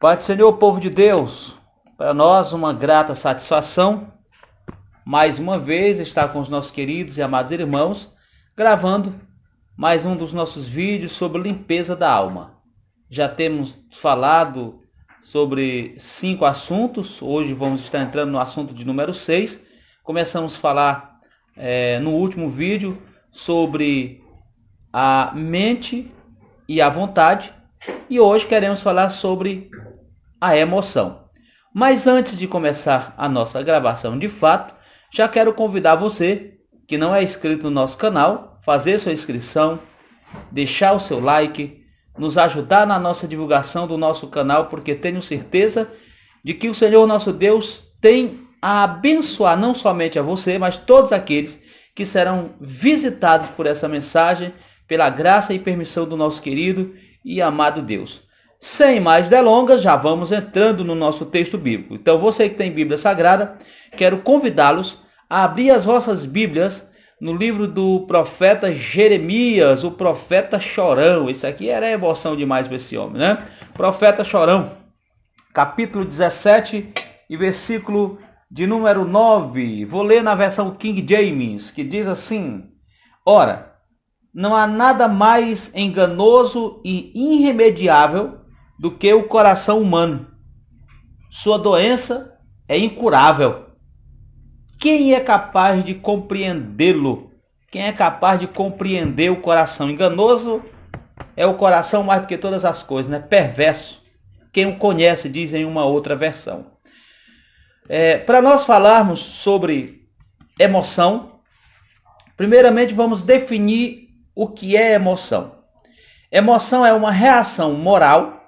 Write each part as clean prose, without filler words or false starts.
Pai do Senhor, povo de Deus, para nós uma grata satisfação, mais uma vez estar com os nossos queridos e amados irmãos, gravando mais um dos nossos vídeos sobre limpeza da alma. Já temos falado sobre 5 assuntos, hoje vamos estar entrando no assunto de número 6. Começamos a falar no último vídeo sobre a mente e a vontade, e hoje queremos falar sobre a emoção. Mas antes de começar a nossa gravação de fato, já quero convidar você que não é inscrito no nosso canal, fazer sua inscrição, deixar o seu like, nos ajudar na nossa divulgação do nosso canal, porque tenho certeza de que o Senhor nosso Deus tem a abençoar não somente a você, mas todos aqueles que serão visitados por essa mensagem, pela graça e permissão do nosso querido e amado Deus. Sem mais delongas, já vamos entrando no nosso texto bíblico. Então, você que tem Bíblia Sagrada, quero convidá-los a abrir as vossas Bíblias no livro do profeta Jeremias, o profeta chorão. Esse aqui era emoção demais para esse homem, né? Profeta chorão, capítulo 17 e versículo de número 9. Vou ler na versão King James, que diz assim: Ora, não há nada mais enganoso e irremediável do que o coração humano. Sua doença é incurável. Quem é capaz de compreendê-lo? Quem é capaz de compreender o coração? Enganoso é o coração mais do que todas as coisas, né? Perverso. Quem o conhece, diz em uma outra versão. Para nós falarmos sobre emoção, primeiramente vamos definir o que é emoção. Emoção é uma reação moral,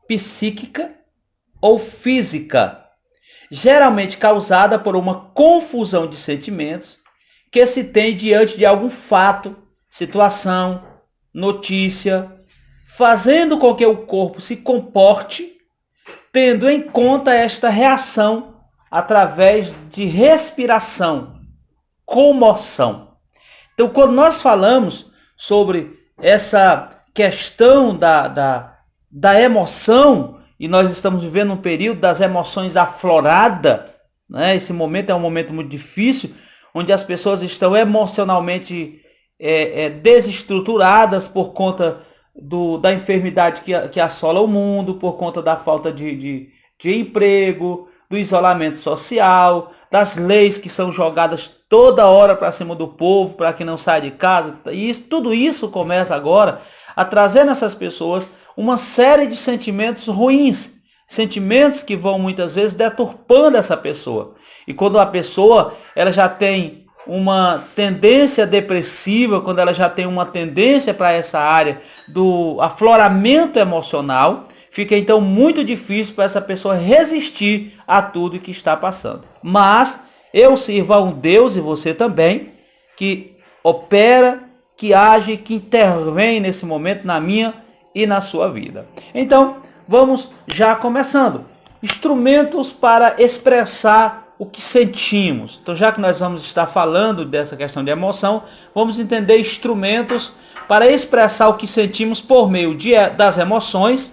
psíquica ou física, geralmente causada por uma confusão de sentimentos que se tem diante de algum fato, situação, notícia, fazendo com que o corpo se comporte, tendo em conta esta reação através de respiração, comoção. Então, quando nós falamos sobre essa questão da emoção, e nós estamos vivendo um período das emoções afloradas, né? Esse momento é um momento muito difícil, onde as pessoas estão emocionalmente desestruturadas por conta da enfermidade que assola o mundo, por conta da falta de emprego, do isolamento social, das leis que são jogadas toda hora para cima do povo, para que não saia de casa. E tudo isso começa agora a trazer nessas pessoas uma série de sentimentos ruins, sentimentos que vão muitas vezes deturpando essa pessoa. E quando a pessoa ela já tem uma tendência depressiva, quando ela já tem uma tendência para essa área do afloramento emocional, fica então muito difícil para essa pessoa resistir a tudo que está passando. Mas eu sirvo a um Deus, e você também, que opera, que age, que intervém nesse momento na minha e na sua vida. Então, vamos já começando. Instrumentos para expressar o que sentimos. Então, já que nós vamos estar falando dessa questão de emoção, vamos entender instrumentos para expressar o que sentimos por meio das emoções.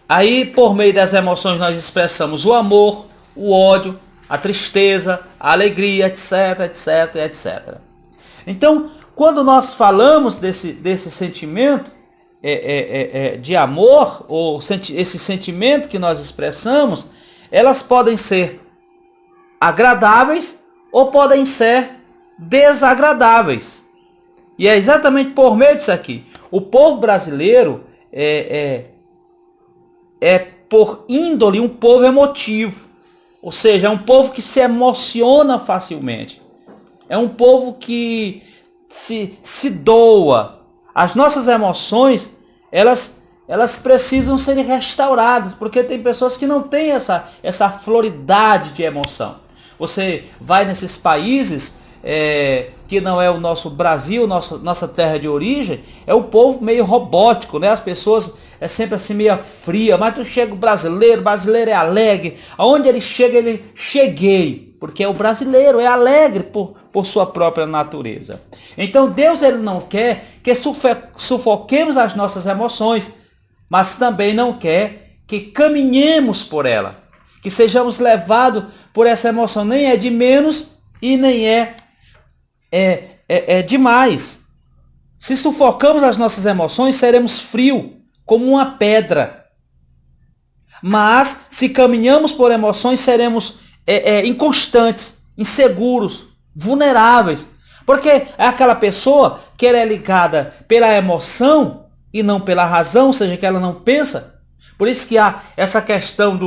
Aí, por meio das emoções, nós expressamos o amor, o ódio, a tristeza, a alegria, etc, etc, etc. Então, quando nós falamos desse sentimento de amor, ou esse sentimento que nós expressamos, elas podem ser agradáveis ou podem ser desagradáveis. E é exatamente por meio disso aqui. O povo brasileiro por índole um povo emotivo, ou seja, é um povo que se emociona facilmente, é um povo que se doa. As nossas emoções, elas precisam ser restauradas, porque tem pessoas que não têm essa floridade de emoção. Você vai nesses países que não é o nosso Brasil, nossa terra de origem, é um povo meio robótico, né? As pessoas sempre assim meio fria, mas tu chega o brasileiro é alegre, aonde ele chega, ele cheguei, porque o brasileiro é alegre por sua própria natureza. Então Deus ele não quer que sufoquemos as nossas emoções, mas também não quer que caminhemos por ela, que sejamos levados por essa emoção. Nem é de menos e nem é demais. Se sufocamos as nossas emoções, seremos frios, como uma pedra. Mas, se caminhamos por emoções, seremos inconstantes, inseguros, vulneráveis. Porque é aquela pessoa que ela é ligada pela emoção e não pela razão, ou seja, que ela não pensa. Por isso que há essa questão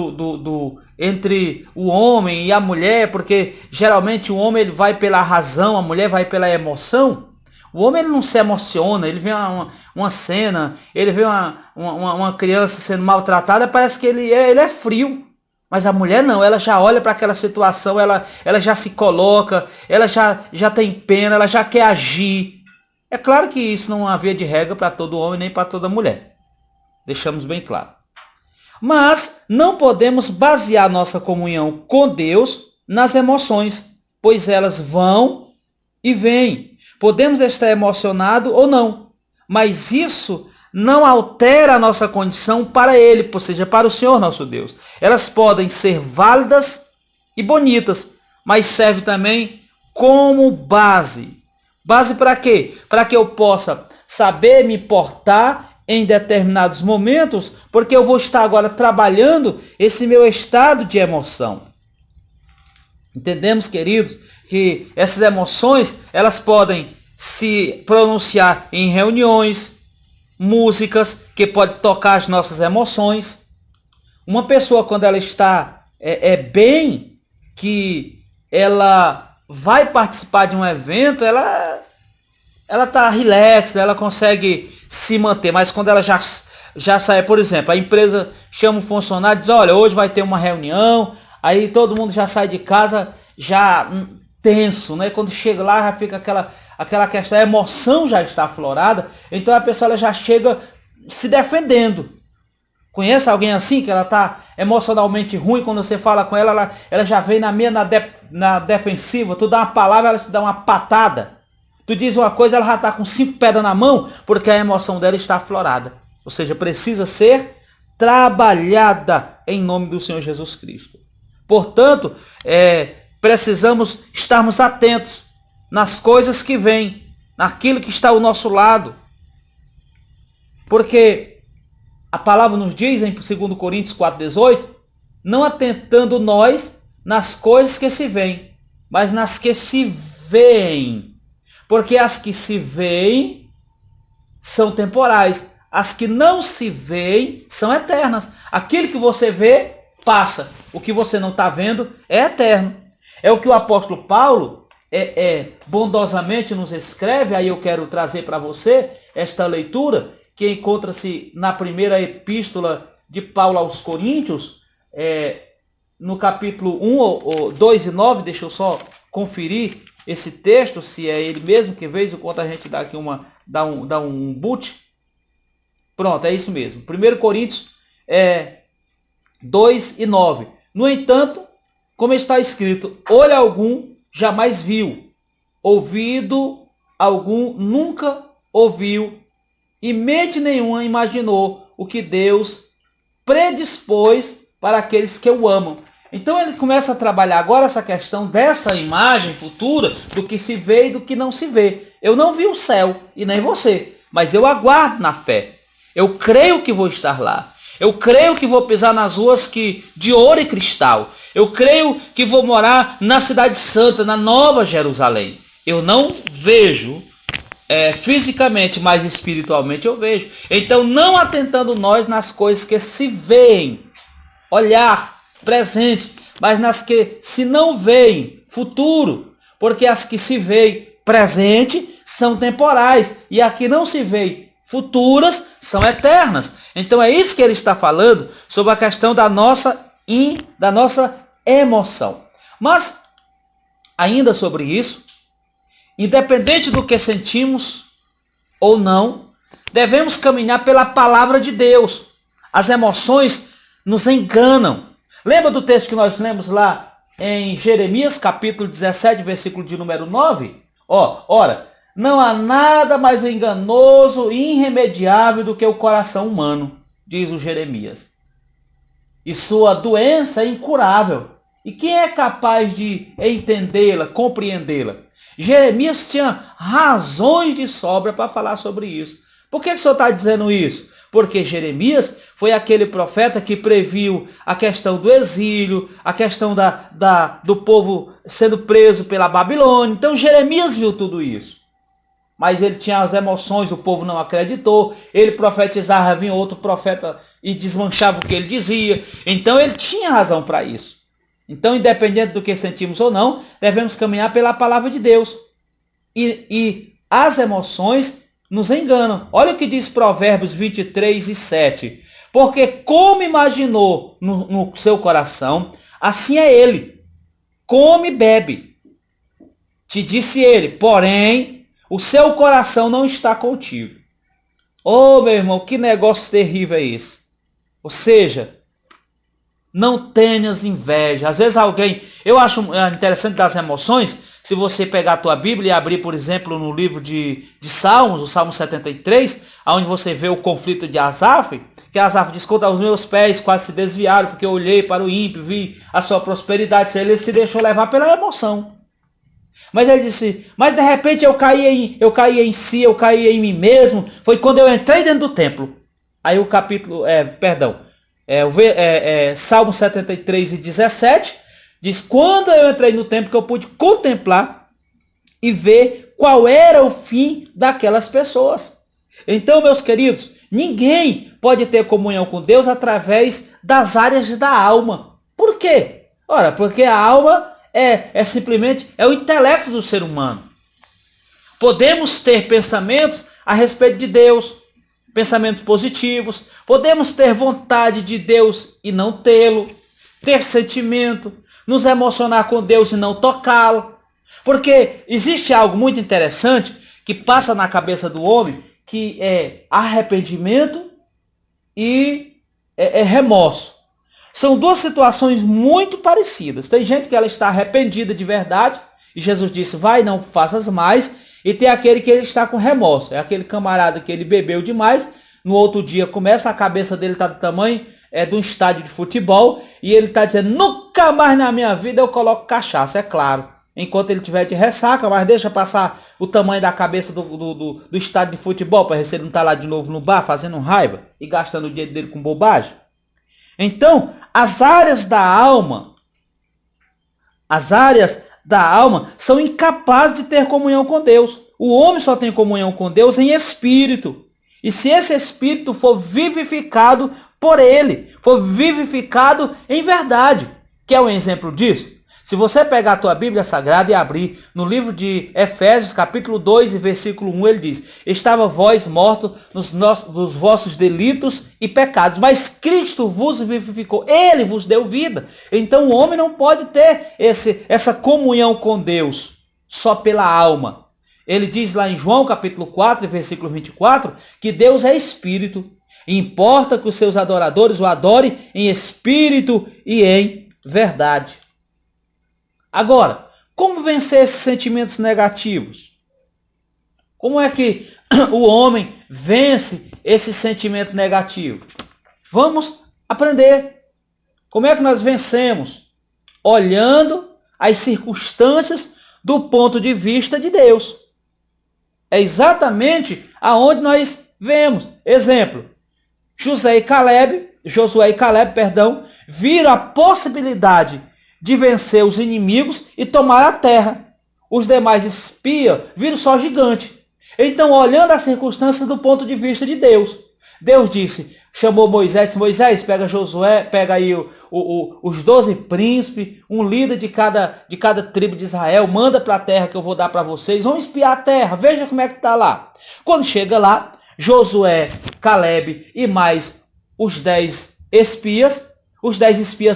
entre o homem e a mulher, porque geralmente o homem ele vai pela razão, a mulher vai pela emoção. O homem ele não se emociona, ele vê uma cena, ele vê uma criança sendo maltratada, parece que ele é frio. Mas a mulher não, ela já olha para aquela situação, ela já se coloca, ela já tem pena, ela já quer agir. É claro que isso não havia de regra para todo homem nem para toda mulher. Deixamos bem claro. Mas não podemos basear nossa comunhão com Deus nas emoções, pois elas vão e vêm. Podemos estar emocionados ou não, mas isso não altera a nossa condição para Ele, ou seja, para o Senhor nosso Deus. Elas podem ser válidas e bonitas, mas serve também como base. Base para quê? Para que eu possa saber me portar em determinados momentos, porque eu vou estar agora trabalhando esse meu estado de emoção. Entendemos, queridos, que essas emoções, elas podem se pronunciar em reuniões, músicas, que pode tocar as nossas emoções. Uma pessoa, quando ela está bem, que ela vai participar de um evento, ela está relax, ela consegue se manter, mas quando ela já sai, por exemplo, a empresa chama um funcionário e diz, olha, hoje vai ter uma reunião, aí todo mundo já sai de casa já tenso, né? Quando chega lá já fica aquela questão, a emoção já está aflorada, então a pessoa ela já chega se defendendo. Conhece alguém assim, que ela está emocionalmente ruim, quando você fala com ela já vem na defensiva, tu dá uma palavra, ela te dá uma patada. Tu diz uma coisa, ela já está com 5 pedras na mão, porque a emoção dela está aflorada. Ou seja, precisa ser trabalhada em nome do Senhor Jesus Cristo. Portanto, precisamos estarmos atentos nas coisas que vêm, naquilo que está ao nosso lado. Porque a palavra nos diz em 2 Coríntios 4,18, não atentando nós nas coisas que se veem, mas nas que se veem. Porque as que se veem são temporais, as que não se veem são eternas. Aquilo que você vê passa, o que você não está vendo é eterno. É o que o apóstolo Paulo bondosamente nos escreve. Aí eu quero trazer para você esta leitura que encontra-se na primeira epístola de Paulo aos Coríntios, no capítulo 1, 2 e 9, deixa eu só conferir esse texto, se é ele mesmo, que vez em quando a gente dá aqui dá um boot. Pronto, é isso mesmo. 1 Coríntios 2 e 9. No entanto, como está escrito, olho algum jamais viu, ouvido algum nunca ouviu, e mente nenhuma imaginou o que Deus predispôs para aqueles que o amam. Então ele começa a trabalhar agora essa questão dessa imagem futura, do que se vê e do que não se vê. Eu não vi o céu, e nem você, mas eu aguardo na fé. Eu creio que vou estar lá. Eu creio que vou pisar nas ruas de ouro e cristal. Eu creio que vou morar na cidade santa, na Nova Jerusalém. Eu não vejo fisicamente, mas espiritualmente eu vejo. Então, não atentando nós nas coisas que se veem, olhar presente, mas nas que se não veem, futuro. Porque as que se veem presente são temporais, e as que não se veem futuras são eternas. Então é isso que ele está falando sobre a questão da nossa emoção. Mas, ainda sobre isso, independente do que sentimos ou não, devemos caminhar pela palavra de Deus. As emoções nos enganam. Lembra do texto que nós lemos lá em Jeremias, capítulo 17, versículo de número 9? Ora, não há nada mais enganoso e irremediável do que o coração humano, diz o Jeremias. E sua doença é incurável. E quem é capaz de entendê-la, compreendê-la? Jeremias tinha razões de sobra para falar sobre isso. Por que o senhor está dizendo isso? Porque Jeremias foi aquele profeta que previu a questão do exílio, a questão do povo sendo preso pela Babilônia. Então Jeremias viu tudo isso. Mas ele tinha as emoções, o povo não acreditou. Ele profetizava, vinha outro profeta e desmanchava o que ele dizia. Então ele tinha razão para isso. Então, independente do que sentimos ou não, devemos caminhar pela palavra de Deus. E as emoções nos enganam. Olha o que diz Provérbios 23:7. Porque como imaginou no seu coração, assim é ele. Come e bebe. Te disse ele, porém, o seu coração não está contigo. Oh, meu irmão, que negócio terrível é esse? Ou seja, não tenhas inveja. Às vezes alguém... Eu acho interessante das emoções, se você pegar a tua Bíblia e abrir, por exemplo, no livro de Salmos, o Salmo 73, onde você vê o conflito de Asaf, que Asaf diz, quando os meus pés quase se desviaram, porque eu olhei para o ímpio, vi a sua prosperidade. Ele se deixou levar pela emoção. Mas ele disse, mas de repente eu caí em si, eu caí em mim mesmo. Foi quando eu entrei dentro do templo. Aí o capítulo, Salmo 73:17 diz, quando eu entrei no templo que eu pude contemplar e ver qual era o fim daquelas pessoas. Então, meus queridos, ninguém pode ter comunhão com Deus através das áreas da alma. Por quê? Ora, porque a alma simplesmente o intelecto do ser humano. Podemos ter pensamentos a respeito de Deus, pensamentos positivos, podemos ter vontade de Deus e não tê-lo, ter sentimento, nos emocionar com Deus e não tocá-lo, porque existe algo muito interessante que passa na cabeça do homem, que é arrependimento e remorso. São duas situações muito parecidas. Tem gente que ela está arrependida de verdade, e Jesus disse, vai, não faças mais. E tem aquele que ele está com remorso. É aquele camarada que ele bebeu demais, no outro dia começa, a cabeça dele está do tamanho de um estádio de futebol, e ele está dizendo, nunca mais na minha vida eu coloco cachaça, é claro. Enquanto ele tiver de ressaca, mas deixa passar o tamanho da cabeça do estádio de futebol, para ver se ele não está lá de novo no bar, fazendo raiva e gastando o dinheiro dele com bobagem. Então, as áreas da alma são incapazes de ter comunhão com Deus. O homem só tem comunhão com Deus em espírito. E se esse espírito for vivificado por ele, for vivificado em verdade, que é um exemplo disso? Se você pegar a tua Bíblia Sagrada e abrir no livro de Efésios, capítulo 2 e versículo 1, ele diz, estava vós mortos nos vossos delitos e pecados, mas Cristo vos vivificou, ele vos deu vida. Então o homem não pode ter essa comunhão com Deus só pela alma. Ele diz lá em João capítulo 4, versículo 24, que Deus é espírito. E importa que os seus adoradores o adorem em espírito e em verdade. Agora, como vencer esses sentimentos negativos? Como é que o homem vence esse sentimento negativo? Vamos aprender. Como é que nós vencemos? Olhando as circunstâncias do ponto de vista de Deus. É exatamente aonde nós vemos. Exemplo, Josué e Caleb, viram a possibilidade de vencer os inimigos e tomar a terra. Os demais espias viram só gigante. Então, olhando as circunstâncias do ponto de vista de Deus, Deus disse, chamou Moisés, pega Josué, pega aí os 12 príncipes, um líder de cada tribo de Israel, manda para a terra que eu vou dar para vocês, vão espiar a terra, veja como é que está lá. Quando chega lá, Josué, Caleb e mais os 10 espias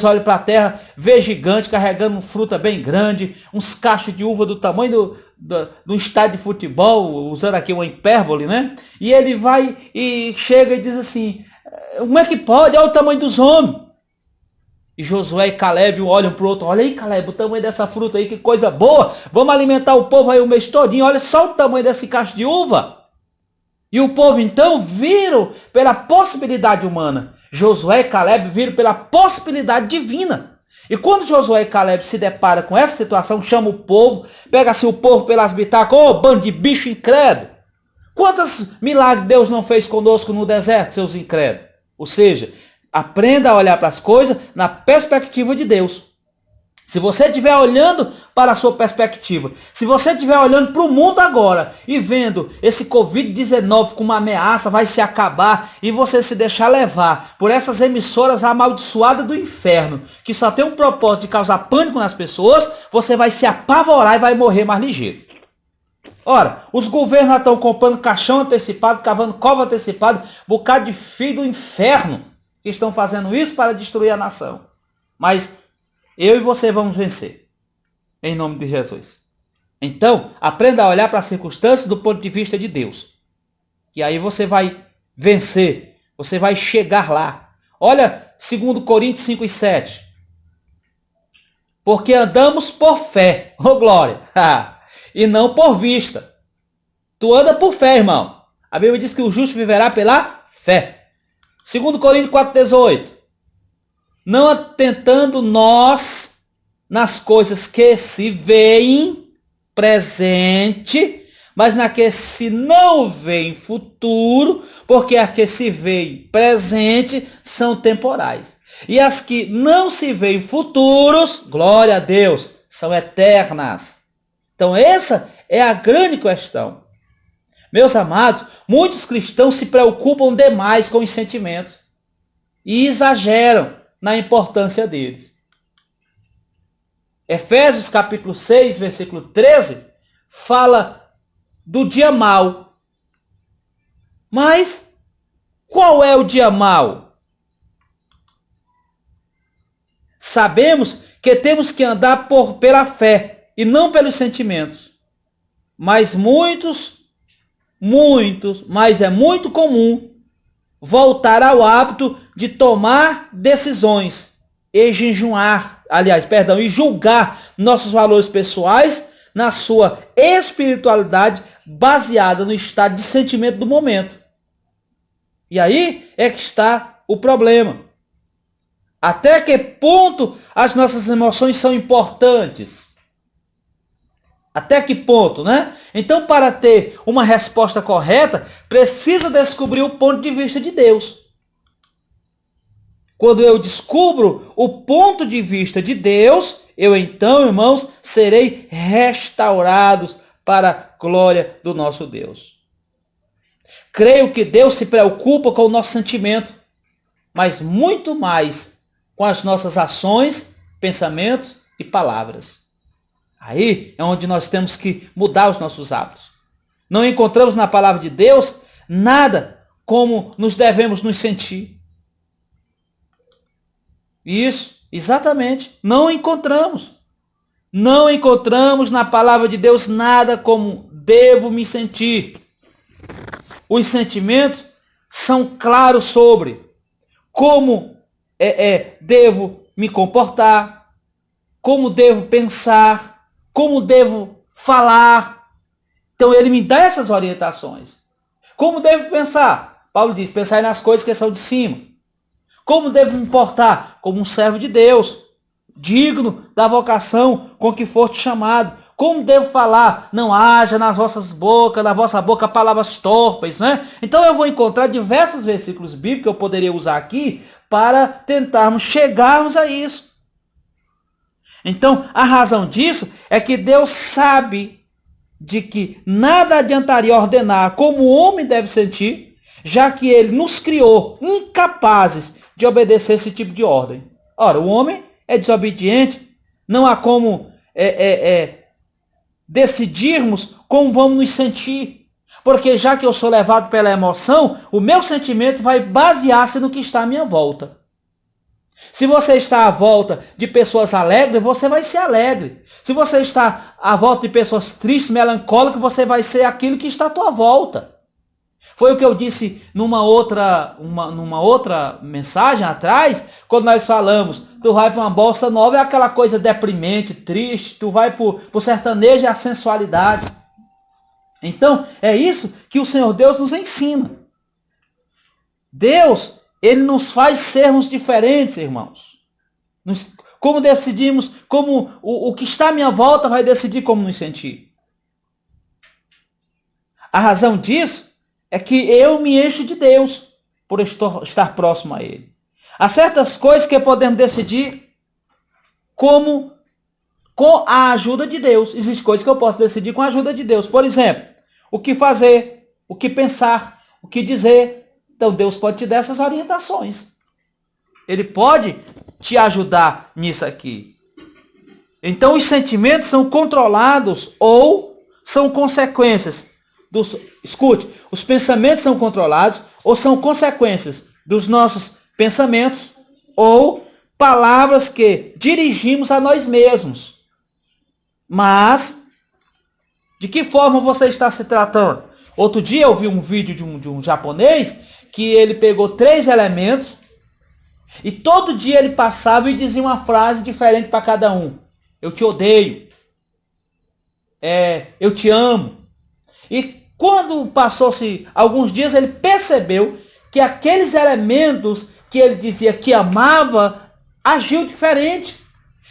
olham para a terra, vê gigante carregando fruta bem grande, uns cachos de uva do tamanho do estádio de futebol, usando aqui uma hipérbole, né? E ele vai e chega e diz assim, como é que pode? Olha o tamanho dos homens. E Josué e Caleb olham para o outro, olha aí Caleb, o tamanho dessa fruta aí, que coisa boa, vamos alimentar o povo aí o mês todinho, olha só o tamanho desse cacho de uva. E o povo então viram pela possibilidade humana. Josué e Caleb viram pela possibilidade divina. E quando Josué e Caleb se deparam com essa situação, chama o povo, pega-se o povo pelas bitacas, ô bando de bicho incrédulo. Quantos milagres Deus não fez conosco no deserto, seus incrédulos? Ou seja, aprenda a olhar para as coisas na perspectiva de Deus. Se você estiver olhando para a sua perspectiva, se você estiver olhando para o mundo agora e vendo esse Covid-19 como uma ameaça, vai se acabar, e você se deixar levar por essas emissoras amaldiçoadas do inferno, que só tem um propósito de causar pânico nas pessoas, você vai se apavorar e vai morrer mais ligeiro. Ora, os governos estão comprando caixão antecipado, cavando cova antecipada, bocado de filho do inferno que estão fazendo isso para destruir a nação. Mas eu e você vamos vencer, em nome de Jesus. Então, aprenda a olhar para as circunstâncias do ponto de vista de Deus. E aí você vai vencer, você vai chegar lá. Olha 2 Coríntios 5:7. Porque andamos por fé, oh glória, e não por vista. Tu anda por fé, irmão. A Bíblia diz que o justo viverá pela fé. 2 Coríntios 4:18. Não atentando nós nas coisas que se veem presente, mas na que se não veem futuro, porque as que se veem presente são temporais. E as que não se veem futuros, glória a Deus, são eternas. Então essa é a grande questão. Meus amados, muitos cristãos se preocupam demais com os sentimentos e exageram na importância deles. Efésios capítulo 6, versículo 13, fala do dia mau. Mas qual é o dia mau? Sabemos que temos que andar pela fé e não pelos sentimentos. Mas mas é muito comum voltar ao hábito de tomar decisões e e julgar nossos valores pessoais na sua espiritualidade baseada no estado de sentimento do momento. E aí é que está o problema. Até que ponto as nossas emoções são importantes? Até que ponto, né? Então, para ter uma resposta correta, precisa descobrir o ponto de vista de Deus. Quando eu descubro o ponto de vista de Deus, eu então, irmãos, serei restaurados para a glória do nosso Deus. Creio que Deus se preocupa com o nosso sentimento, mas muito mais com as nossas ações, pensamentos e palavras. Aí é onde nós temos que mudar os nossos hábitos. Não encontramos na palavra de Deus nada como nos devemos nos sentir. Isso, exatamente. Não encontramos. Não encontramos na palavra de Deus nada como devo me sentir. Os sentimentos são claros sobre como devo me comportar, como devo pensar, como devo falar. Então ele me dá essas orientações. Como devo pensar? Paulo diz, pensai nas coisas que são de cima. Como devo me portar? Como um servo de Deus, digno da vocação com que foste chamado. Como devo falar? Não haja na vossa boca palavras torpes, né? Então eu vou encontrar diversos versículos bíblicos que eu poderia usar aqui para tentarmos chegarmos a isso. Então, a razão disso é que Deus sabe de que nada adiantaria ordenar como o homem deve sentir, já que ele nos criou incapazes de obedecer esse tipo de ordem. Ora, o homem é desobediente, não há como decidirmos como vamos nos sentir, porque já que eu sou levado pela emoção, o meu sentimento vai basear-se no que está à minha volta. Se você está à volta de pessoas alegres, você vai ser alegre. Se você está à volta de pessoas tristes, melancólicas, você vai ser aquilo que está à tua volta. Foi o que eu disse numa outra mensagem atrás, quando nós falamos, tu vai para uma bossa nova, é aquela coisa deprimente, triste, tu vai para o sertanejo, é a sensualidade. Então, é isso que o Senhor Deus nos ensina. Deus, Ele nos faz sermos diferentes, irmãos. Como decidimos, como o que está à minha volta vai decidir como nos sentir. A razão disso é que eu me encho de Deus por estar próximo a Ele. Há certas coisas que podemos decidir com a ajuda de Deus. Existem coisas que eu posso decidir com a ajuda de Deus. Por exemplo, o que fazer, o que pensar, o que dizer. Então Deus pode te dar essas orientações. Ele pode te ajudar nisso aqui. Então os sentimentos são controlados ou são consequências dos... Escute, os pensamentos são controlados ou são consequências dos nossos pensamentos ou palavras que dirigimos a nós mesmos. Mas, de que forma você está se tratando? Outro dia eu vi um vídeo de um japonês que ele pegou 3 elementos e todo dia ele passava e dizia uma frase diferente para cada um. Eu te odeio. Eu te amo. E quando passou-se alguns dias, ele percebeu que aqueles elementos que ele dizia que amava, agiu diferente.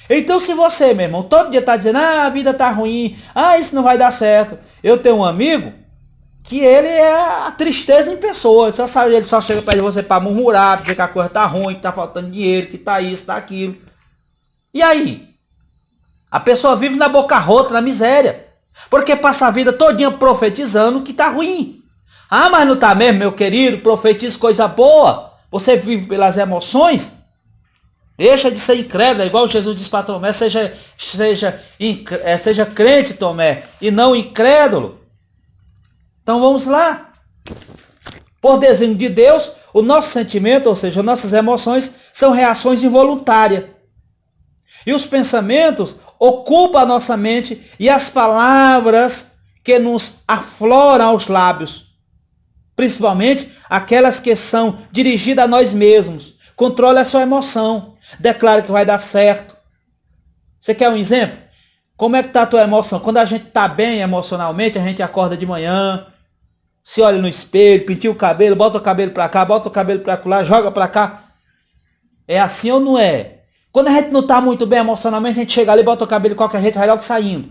Então se você, meu irmão, todo dia está dizendo, a vida está ruim, isso não vai dar certo. Eu tenho um amigo que ele é a tristeza em pessoa. Ele só chega para você para murmurar, dizer que a coisa está ruim, que está faltando dinheiro, que está isso, está aquilo. E aí? A pessoa vive na boca rota, na miséria. Porque passa a vida todinha profetizando que está ruim. Mas não está mesmo, meu querido? Profetiza coisa boa. Você vive pelas emoções? Deixa de ser incrédulo, igual Jesus disse para Tomé, seja crente, Tomé, e não incrédulo. Então vamos lá. Por desenho de Deus, o nosso sentimento, ou seja, nossas emoções, são reações involuntárias. E os pensamentos ocupam a nossa mente e as palavras que nos afloram aos lábios. Principalmente aquelas que são dirigidas a nós mesmos. Controle a sua emoção. Declare que vai dar certo. Você quer um exemplo? Como é que está a tua emoção? Quando a gente está bem emocionalmente, a gente acorda de manhã, se olha no espelho, penteia o cabelo, bota o cabelo para cá, bota o cabelo para lá, joga para cá. É assim ou não é? Quando a gente não está muito bem emocionalmente, a gente chega ali, bota o cabelo de qualquer jeito, vai logo saindo.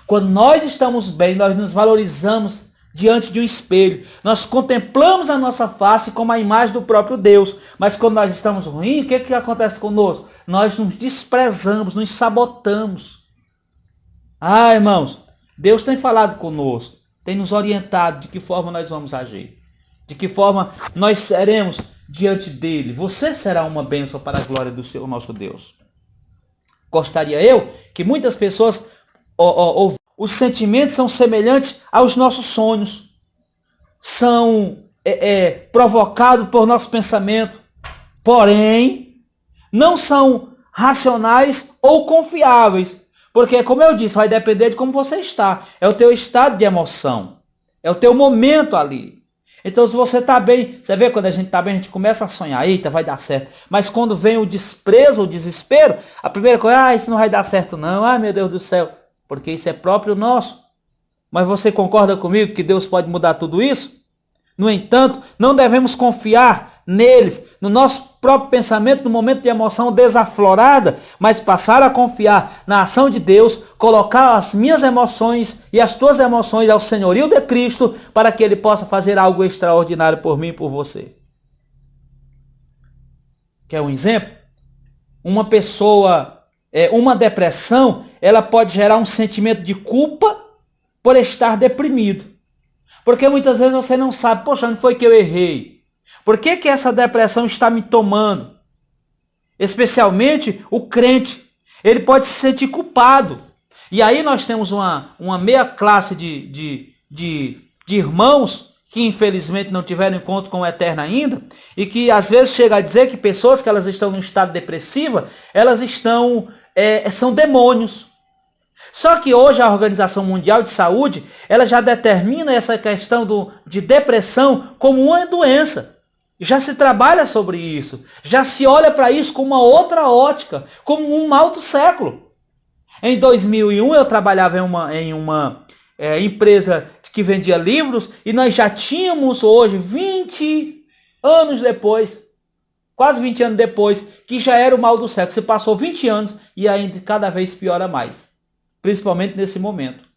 Quando nós estamos bem, nós nos valorizamos diante de um espelho. Nós contemplamos a nossa face como a imagem do próprio Deus. Mas quando nós estamos ruins, o que acontece conosco? Nós nos desprezamos, nos sabotamos. Irmãos, Deus tem falado conosco, tem nos orientado de que forma nós vamos agir, de que forma nós seremos diante dele. Você será uma bênção para a glória do Senhor nosso Deus. Gostaria eu que muitas pessoas os sentimentos são semelhantes aos nossos sonhos. São provocados por nosso pensamento. Porém, não são racionais ou confiáveis. Porque, como eu disse, vai depender de como você está. É o teu estado de emoção. É o teu momento ali. Então, se você está bem, você vê quando a gente está bem, a gente começa a sonhar, eita, vai dar certo. Mas quando vem o desprezo, o desespero, a primeira coisa, isso não vai dar certo não, meu Deus do céu. Porque isso é próprio nosso. Mas você concorda comigo que Deus pode mudar tudo isso? No entanto, não devemos confiar neles, no nosso próprio pensamento, no momento de emoção desaflorada, mas passar a confiar na ação de Deus, colocar as minhas emoções e as tuas emoções ao senhorio de Cristo, para que Ele possa fazer algo extraordinário por mim e por você. Quer um exemplo? Uma pessoa, uma depressão, ela pode gerar um sentimento de culpa por estar deprimido. Porque muitas vezes você não sabe, poxa, onde foi que eu errei? Por que essa depressão está me tomando? Especialmente o crente, ele pode se sentir culpado. E aí nós temos uma meia classe de irmãos que infelizmente não tiveram encontro com o Eterno ainda, e que às vezes chega a dizer que pessoas que elas estão em estado depressivo, elas são demônios. Só que hoje a Organização Mundial de Saúde, ela já determina essa questão de depressão como uma doença. Já se trabalha sobre isso. Já se olha para isso com uma outra ótica, como um mal do século. Em 2001 eu trabalhava em uma empresa que vendia livros, e nós já tínhamos hoje, 20 anos depois, quase 20 anos depois, que já era o mal do século. Você passou 20 anos e ainda cada vez piora mais. Principalmente nesse momento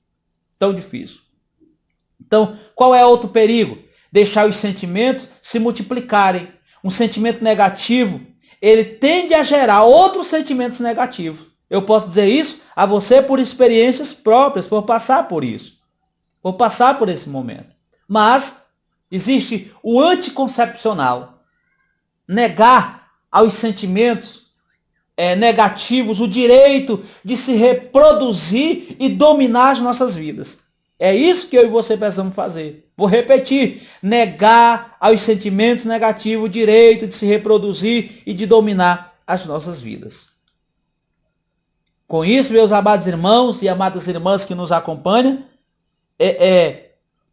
tão difícil. Então, qual é outro perigo? Deixar os sentimentos se multiplicarem. Um sentimento negativo, ele tende a gerar outros sentimentos negativos. Eu posso dizer isso a você por experiências próprias, por passar por isso. Por passar por esse momento. Mas existe o anticoncepcional. Negar aos sentimentos negativos o direito de se reproduzir e dominar as nossas vidas. É isso que eu e você precisamos fazer. Vou repetir. Negar aos sentimentos negativos o direito de se reproduzir e de dominar as nossas vidas. Com isso, meus amados irmãos e amadas irmãs que nos acompanham,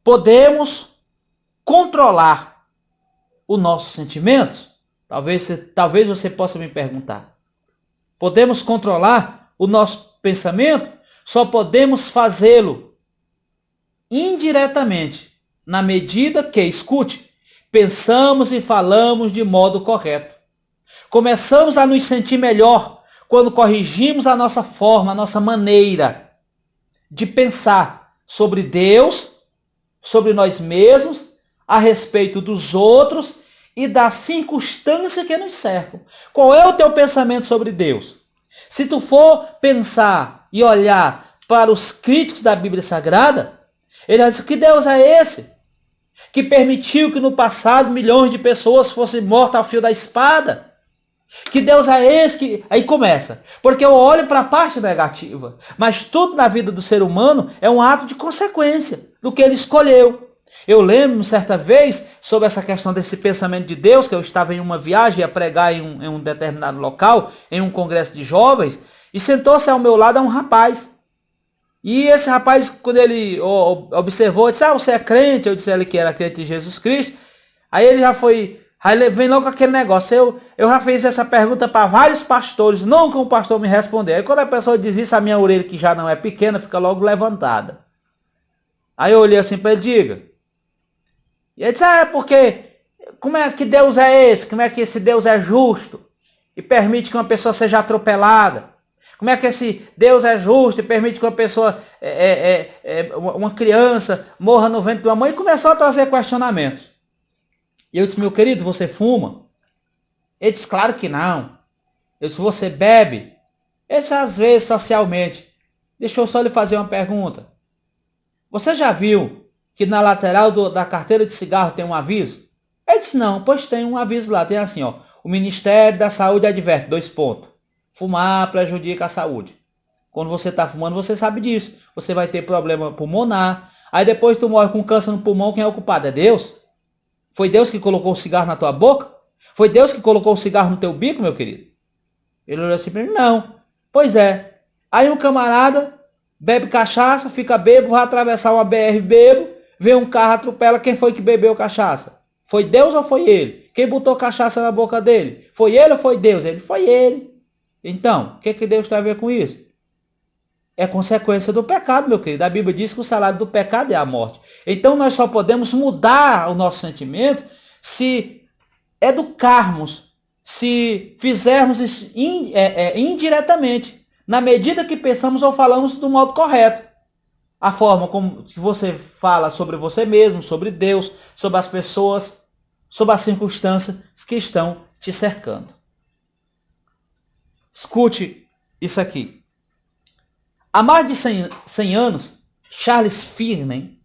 podemos controlar os nossos sentimentos? Talvez você possa me perguntar. Podemos controlar o nosso pensamento? Só podemos fazê-lo indiretamente, na medida que, escute, pensamos e falamos de modo correto. Começamos a nos sentir melhor quando corrigimos a nossa forma, a nossa maneira de pensar sobre Deus, sobre nós mesmos, a respeito dos outros e da circunstância que nos cercam. Qual é o teu pensamento sobre Deus? Se tu for pensar e olhar para os críticos da Bíblia Sagrada, ele diz: que Deus é esse que permitiu que no passado milhões de pessoas fossem mortas ao fio da espada? Que Deus é esse que... Aí começa. Porque eu olho para a parte negativa. Mas tudo na vida do ser humano é um ato de consequência do que ele escolheu. Eu lembro certa vez sobre essa questão desse pensamento de Deus, que eu estava em uma viagem a pregar em um determinado local, em um congresso de jovens, e sentou-se ao meu lado um rapaz. E esse rapaz, quando ele observou, disse: você é crente? Eu disse a ele que era crente de Jesus Cristo. Aí ele já foi... Aí ele vem logo com aquele negócio. Eu já fiz essa pergunta para vários pastores, nunca um pastor me respondeu. Aí quando a pessoa diz isso, a minha orelha, que já não é pequena, fica logo levantada. Aí eu olhei assim para ele: diga. E ele disse: porque como é que Deus é esse? Como é que esse Deus é justo e permite que uma pessoa seja atropelada? Como é que esse Deus é justo e permite que uma pessoa, uma criança, morra no ventre de uma mãe? E começou a trazer questionamentos. E eu disse: meu querido, você fuma? Ele disse: claro que não. Eu disse: você bebe? Ele disse: às vezes, socialmente. Deixa eu só lhe fazer uma pergunta. Você já viu que na lateral da carteira de cigarro tem um aviso? Ele disse: não, pois tem um aviso lá. Tem assim, ó: o Ministério da Saúde adverte, : fumar prejudica a saúde. Quando você está fumando, você sabe disso. Você vai ter problema pulmonar. Aí depois tu morre com câncer no pulmão, quem é o culpado? É Deus? Foi Deus que colocou o cigarro na tua boca? Foi Deus que colocou o cigarro no teu bico, meu querido? Ele olhou assim para mim: não. Pois é. Aí um camarada bebe cachaça, fica bêbado, vai atravessar uma BR bêbado, vê um carro, atropela. Quem foi que bebeu cachaça? Foi Deus ou foi ele? Quem botou cachaça na boca dele? Foi ele ou foi Deus? Ele foi ele. Então, o que Deus tem a ver com isso? É consequência do pecado, meu querido. A Bíblia diz que o salário do pecado é a morte. Então nós só podemos mudar os nossos sentimentos se educarmos, se fizermos isso indiretamente, na medida que pensamos ou falamos do modo correto. A forma como que você fala sobre você mesmo, sobre Deus, sobre as pessoas, sobre as circunstâncias que estão te cercando. Escute isso aqui. Há mais de 100 anos, Charles Finney,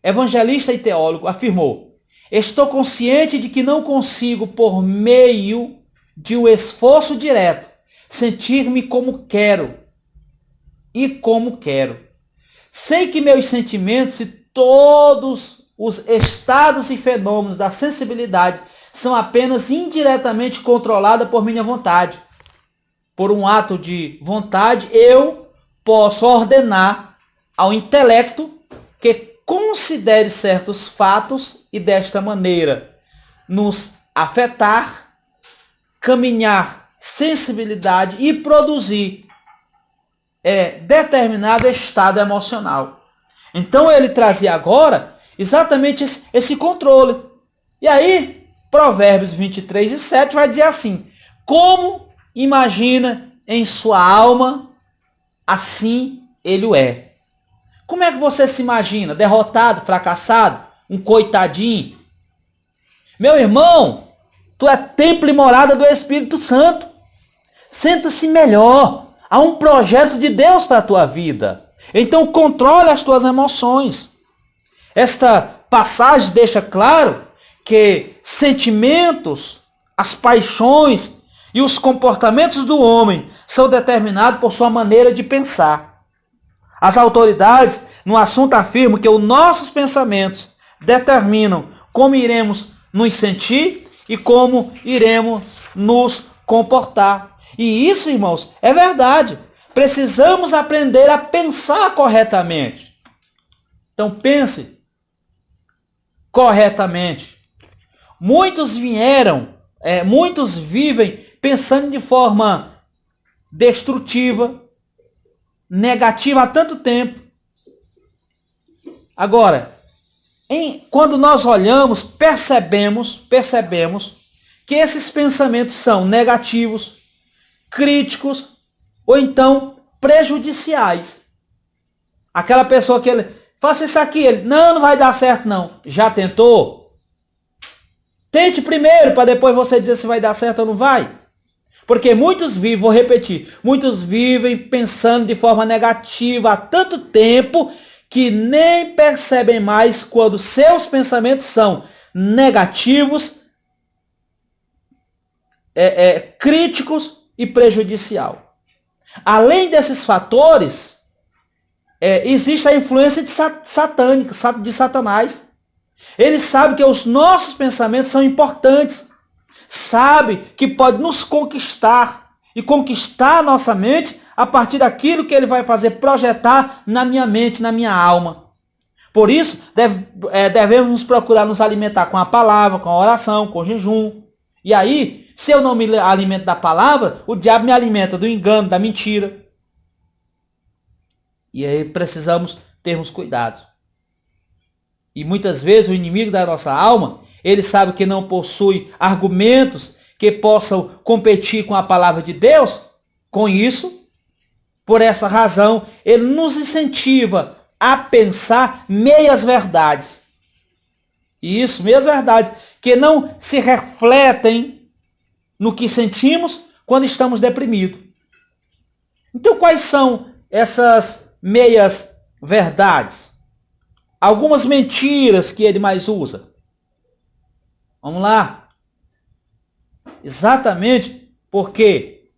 evangelista e teólogo, afirmou: estou consciente de que não consigo, por meio de um esforço direto, sentir-me como quero e como quero. Sei que meus sentimentos e todos os estados e fenômenos da sensibilidade são apenas indiretamente controlados por minha vontade. Por um ato de vontade, eu posso ordenar ao intelecto que considere certos fatos e desta maneira nos afetar, caminhar sensibilidade e produzir determinado estado emocional. Então ele trazia agora exatamente esse controle. E aí, Provérbios 23:7 vai dizer assim: como imagina em sua alma, assim ele o é. Como é que você se imagina? Derrotado, fracassado, um coitadinho? Meu irmão, tu é templo e morada do Espírito Santo. Senta-se melhor. Há um projeto de Deus para a tua vida. Então controle as tuas emoções. Esta passagem deixa claro que sentimentos, as paixões e os comportamentos do homem são determinados por sua maneira de pensar. As autoridades no assunto afirmam que os nossos pensamentos determinam como iremos nos sentir e como iremos nos comportar. E isso, irmãos, é verdade. Precisamos aprender a pensar corretamente. Então pense corretamente. Muitos vivem pensando de forma destrutiva, negativa há tanto tempo. Agora, quando nós olhamos, percebemos que esses pensamentos são negativos, críticos ou então prejudiciais. Aquela pessoa que ele faça isso aqui, ele não vai dar certo não. Já tentou? Tente primeiro para depois você dizer se vai dar certo ou não vai. Porque muitos vivem, vou repetir, muitos vivem pensando de forma negativa há tanto tempo que nem percebem mais quando seus pensamentos são negativos, críticos e prejudicial. Além desses fatores, existe a influência satânica, de Satanás. Ele sabe que os nossos pensamentos são importantes. Sabe que pode nos conquistar e conquistar a nossa mente a partir daquilo que ele vai fazer projetar na minha mente, na minha alma. Por isso, devemos nos procurar nos alimentar com a palavra, com a oração, com o jejum. E aí, se eu não me alimento da palavra, o diabo me alimenta do engano, da mentira. E aí precisamos termos cuidado. E muitas vezes o inimigo da nossa alma, ele sabe que não possui argumentos que possam competir com a palavra de Deus. Com isso, por essa razão, ele nos incentiva a pensar meias verdades. E isso, meias verdades, que não se refletem no que sentimos quando estamos deprimidos. Então, quais são essas meias verdades? Algumas mentiras que ele mais usa. Vamos lá. Exatamente porque,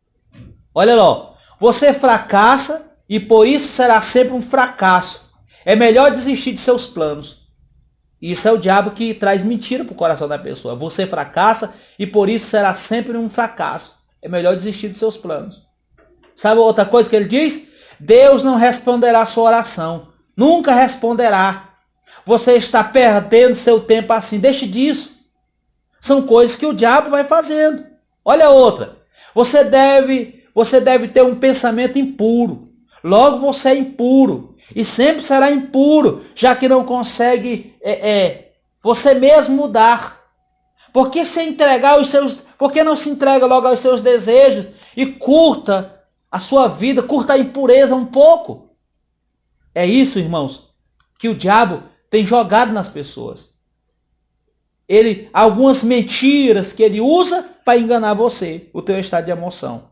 olha lá, você fracassa e por isso será sempre um fracasso. É melhor desistir de seus planos. Isso é o diabo que traz mentira para o coração da pessoa. Você fracassa e por isso será sempre um fracasso. É melhor desistir de seus planos. Sabe outra coisa que ele diz? Deus não responderá a sua oração. Nunca responderá. Você está perdendo seu tempo assim. Deixe disso. São coisas que o diabo vai fazendo. Olha outra. Você deve ter um pensamento impuro. Logo você é impuro. E sempre será impuro, já que não consegue você mesmo mudar. Por que não se entrega logo aos seus desejos e curta a sua vida, curta a impureza um pouco? É isso, irmãos, que o diabo tem jogado nas pessoas. Algumas mentiras que ele usa para enganar você, o teu estado de emoção.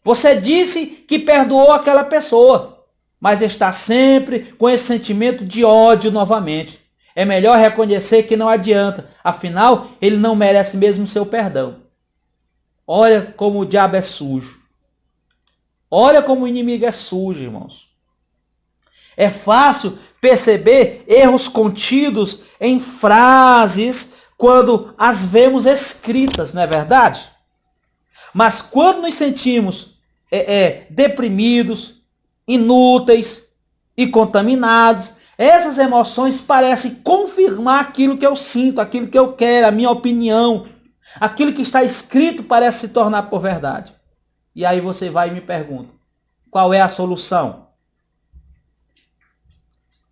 Você disse que perdoou aquela pessoa, mas está sempre com esse sentimento de ódio novamente. É melhor reconhecer que não adianta, afinal, ele não merece mesmo o seu perdão. Olha como o diabo é sujo. Olha como o inimigo é sujo, irmãos. É fácil perceber erros contidos em frases quando as vemos escritas, não é verdade? Mas quando nos sentimos deprimidos, inúteis e contaminados, essas emoções parecem confirmar aquilo que eu sinto, aquilo que eu quero, a minha opinião. Aquilo que está escrito parece se tornar por verdade. E aí você vai e me pergunta, qual é a solução?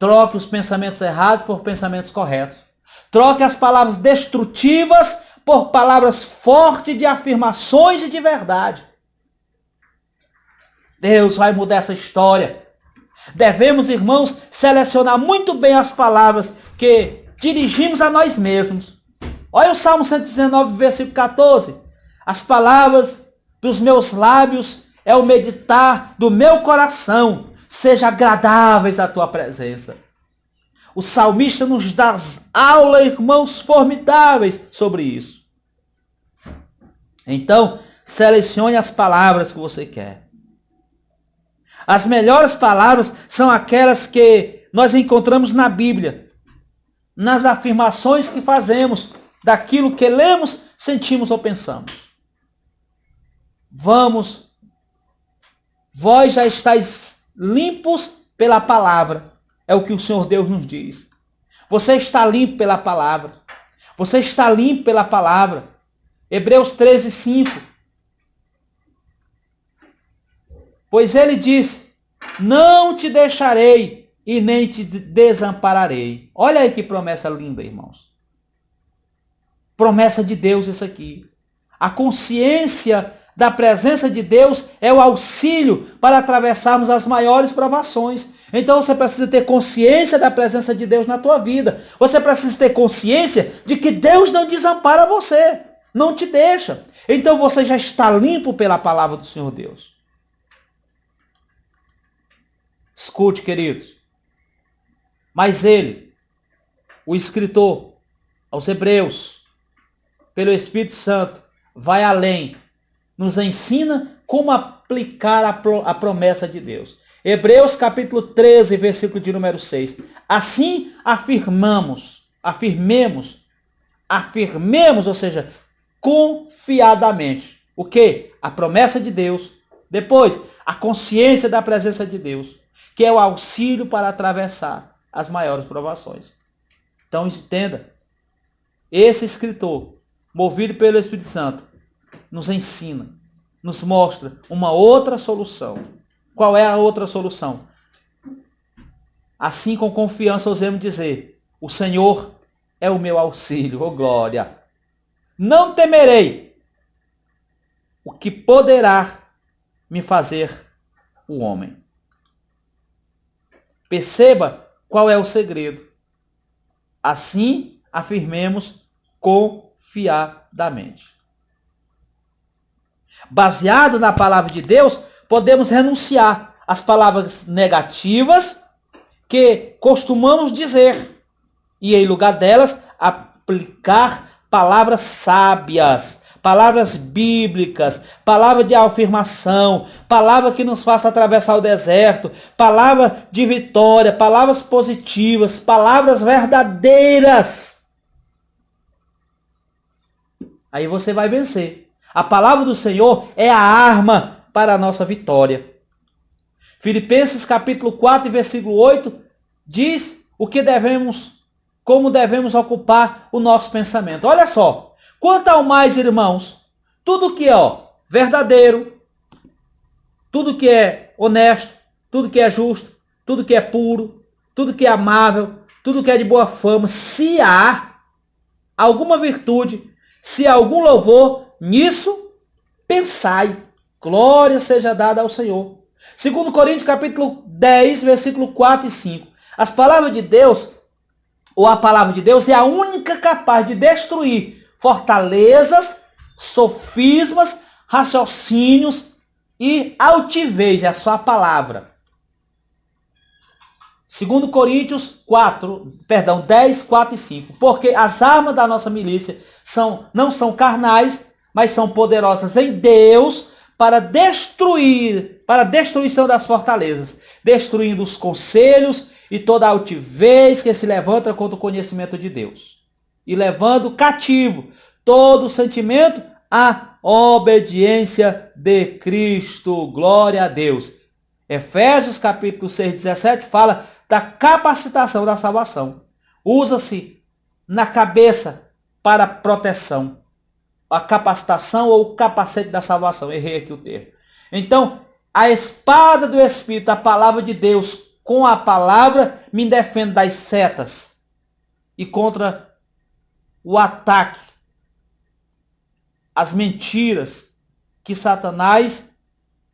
Troque os pensamentos errados por pensamentos corretos. Troque as palavras destrutivas por palavras fortes de afirmações e de verdade. Deus vai mudar essa história. Devemos, irmãos, selecionar muito bem as palavras que dirigimos a nós mesmos. Olha o Salmo 119, versículo 14. As palavras dos meus lábios é o meditar do meu coração. Seja agradáveis à tua presença. O salmista nos dá aula, irmãos, formidáveis sobre isso. Então, selecione as palavras que você quer. As melhores palavras são aquelas que nós encontramos na Bíblia, nas afirmações que fazemos, daquilo que lemos, sentimos ou pensamos. Vós já estáis limpos pela palavra, é o que o Senhor Deus nos diz. Você está limpo pela palavra. Você está limpo pela palavra. Hebreus 13, 5. Pois ele disse, não te deixarei e nem te desampararei. Olha aí que promessa linda, irmãos. Promessa de Deus isso aqui. A consciência da presença de Deus é o auxílio para atravessarmos as maiores provações. Então você precisa ter consciência da presença de Deus na tua vida. Você precisa ter consciência de que Deus não desampara você, não te deixa. Então você já está limpo pela palavra do Senhor Deus. Escute, queridos. Mas ele, o escritor aos Hebreus, pelo Espírito Santo, vai além, nos ensina como aplicar a promessa de Deus. Hebreus capítulo 13, versículo de número 6. Assim afirmemos, ou seja, confiadamente. O quê? A promessa de Deus. Depois, a consciência da presença de Deus, que é o auxílio para atravessar as maiores provações. Então, entenda, esse escritor, movido pelo Espírito Santo, nos ensina, nos mostra uma outra solução. Qual é a outra solução? Assim, com confiança, ousemos dizer, o Senhor é o meu auxílio, glória. Não temerei o que poderá me fazer o homem. Perceba qual é o segredo. Assim, afirmemos confiadamente. Baseado na palavra de Deus, podemos renunciar às palavras negativas que costumamos dizer e, em lugar delas, aplicar palavras sábias, palavras bíblicas, palavra de afirmação, palavra que nos faça atravessar o deserto, palavra de vitória, palavras positivas, palavras verdadeiras. Aí você vai vencer. A palavra do Senhor é a arma para a nossa vitória. Filipenses capítulo 4, versículo 8, diz como devemos ocupar o nosso pensamento. Olha só, quanto ao mais, irmãos, tudo que é verdadeiro, tudo que é honesto, tudo que é justo, tudo que é puro, tudo que é amável, tudo que é de boa fama, se há alguma virtude, se há algum louvor, nisso pensai. Glória seja dada ao Senhor. 2 Coríntios capítulo 10, versículo 4 e 5. As palavras de Deus, ou a palavra de Deus, é a única capaz de destruir fortalezas, sofismas, raciocínios e altivez. É a sua palavra. 2 Coríntios 10, 4 e 5. Porque as armas da nossa milícia não são carnais, mas são poderosas em Deus para destruição das fortalezas, destruindo os conselhos e toda a altivez que se levanta contra o conhecimento de Deus, e levando cativo todo o sentimento à obediência de Cristo. Glória a Deus. Efésios capítulo 6, 17 fala da capacitação da salvação. Usa-se na cabeça para proteção. A capacitação ou o capacete da salvação. Errei aqui o termo. Então, a espada do Espírito, a palavra de Deus, com a palavra, me defendo das setas e contra o ataque, as mentiras que Satanás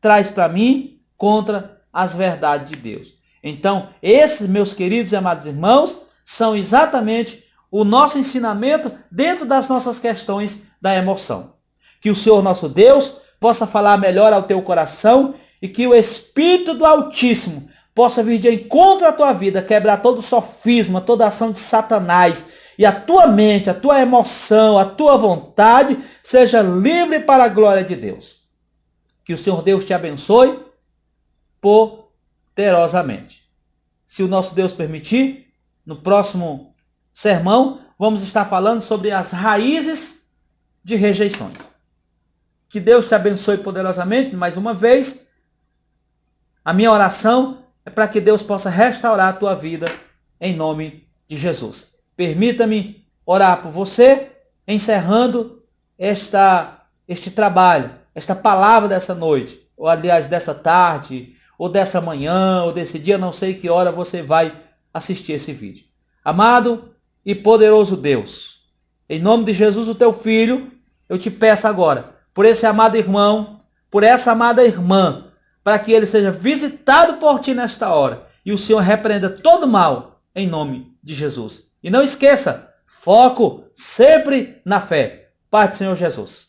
traz para mim contra as verdades de Deus. Então, esses, meus queridos e amados irmãos, são exatamente o nosso ensinamento dentro das nossas questões da emoção. Que o Senhor nosso Deus possa falar melhor ao teu coração e que o Espírito do Altíssimo possa vir de encontro à tua vida, quebrar todo sofisma, toda ação de Satanás, e a tua mente, a tua emoção, a tua vontade seja livre para a glória de Deus. Que o Senhor Deus te abençoe poderosamente. Se o nosso Deus permitir, no próximo sermão, vamos estar falando sobre as raízes de rejeições. Que Deus te abençoe poderosamente, mais uma vez. A minha oração é para que Deus possa restaurar a tua vida em nome de Jesus. Permita-me orar por você, encerrando este trabalho, esta palavra dessa noite, ou aliás dessa tarde, ou dessa manhã, ou desse dia, não sei que hora você vai assistir esse vídeo. Amado e poderoso Deus, em nome de Jesus, o teu Filho, eu te peço agora, por esse amado irmão, por essa amada irmã, para que ele seja visitado por ti nesta hora, e o Senhor repreenda todo mal, em nome de Jesus. E não esqueça, foco sempre na fé. Pai do Senhor Jesus.